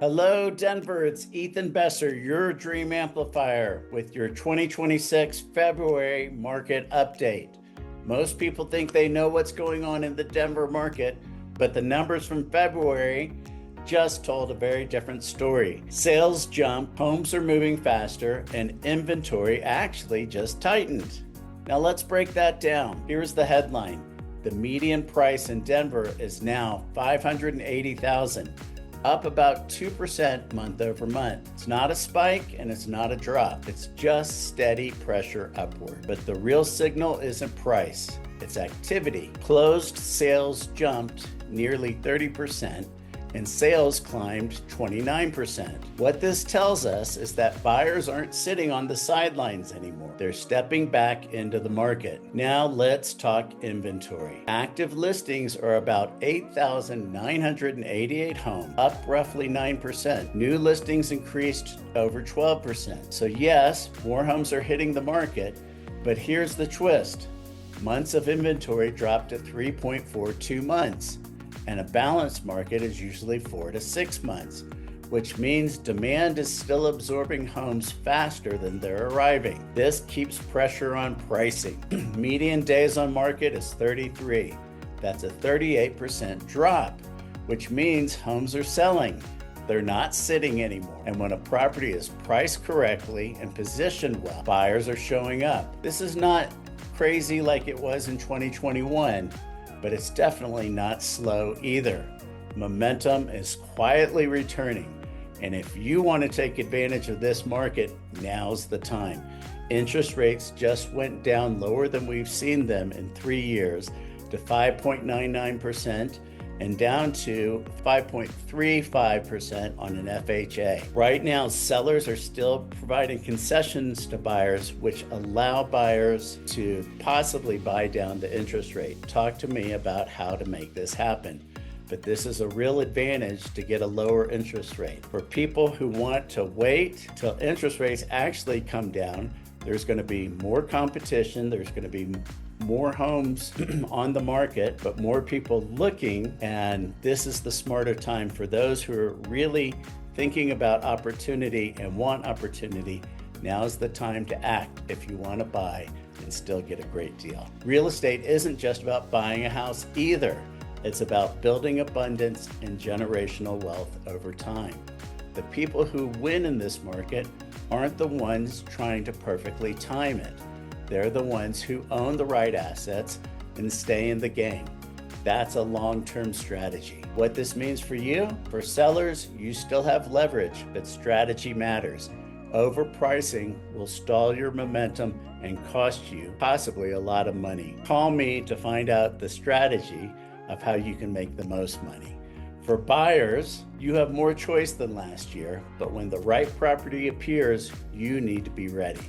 Hello, Denver. It's Ethan Besser, your Dream Amplifier, with your 2026 February market update. Most people think they know what's going on in the Denver market, but the numbers from February just told a very different story. Sales jumped, homes are moving faster, and inventory actually just tightened. Now let's break that down. Here's the headline. The median price in Denver is now $580,000. Up about 2% month over month. It's not a spike and it's not a drop. It's just steady pressure upward. But the real signal isn't price, it's activity. Closed sales jumped nearly 30% and sales climbed 29%. What this tells us is that buyers aren't sitting on the sidelines anymore. They're stepping back into the market. Now let's talk inventory. Active listings are about 8,988 homes, up roughly 9%. New listings increased over 12%. So yes, more homes are hitting the market, but here's the twist. Months of inventory dropped to 3.42 months. And a balanced market is usually 4 to 6 months, which means demand is still absorbing homes faster than they're arriving. This keeps pressure on pricing. Median days on market is 33. That's a 38% drop, which means homes are selling. They're not sitting anymore. And when a property is priced correctly and positioned well, buyers are showing up. This is not crazy like it was in 2021. But it's definitely not slow either. Momentum is quietly returning. And if you want to take advantage of this market, now's the time. Interest rates just went down lower than we've seen them in 3 years to 5.99% and down to 5.35% on an FHA. Right now, sellers are still providing concessions to buyers, which allow buyers to possibly buy down the interest rate. Talk to me about how to make this happen. But this is a real advantage to get a lower interest rate. For people who want to wait till interest rates actually come down, there's going to be more competition, there's going to be more homes on the market, but more people looking, and this is the smarter time for those who are really thinking about opportunity and want opportunity. Now's the time to act if you want to buy and still get a great deal. Real estate isn't just about buying a house either. It's about building abundance and generational wealth over time. The people who win in this market aren't the ones trying to perfectly time it. They're the ones who own the right assets and stay in the game. That's a long-term strategy. What this means for you, for sellers, you still have leverage, but strategy matters. Overpricing will stall your momentum and cost you possibly a lot of money. Call me to find out the strategy of how you can make the most money. For buyers, you have more choice than last year, but when the right property appears, you need to be ready.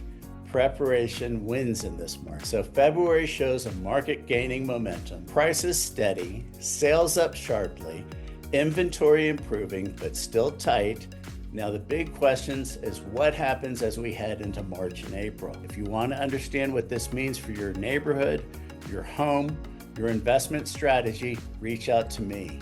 Preparation wins in this market. So February shows a market gaining momentum, prices steady, sales up sharply, inventory improving, but still tight. Now the big questions is what happens as we head into March and April. If you want to understand what this means for your neighborhood, your home, your investment strategy, reach out to me.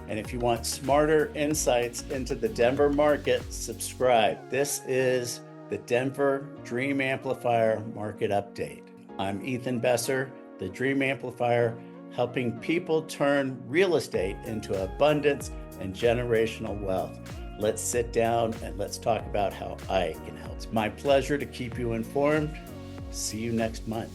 And if you want smarter insights into the Denver market, subscribe. This is the Denver Dream Amplifier Market Update. I'm Ethan Besser, the Dream Amplifier, helping people turn real estate into abundance and generational wealth. Let's sit down and let's talk about how I can help. It's my pleasure to keep you informed. See you next month.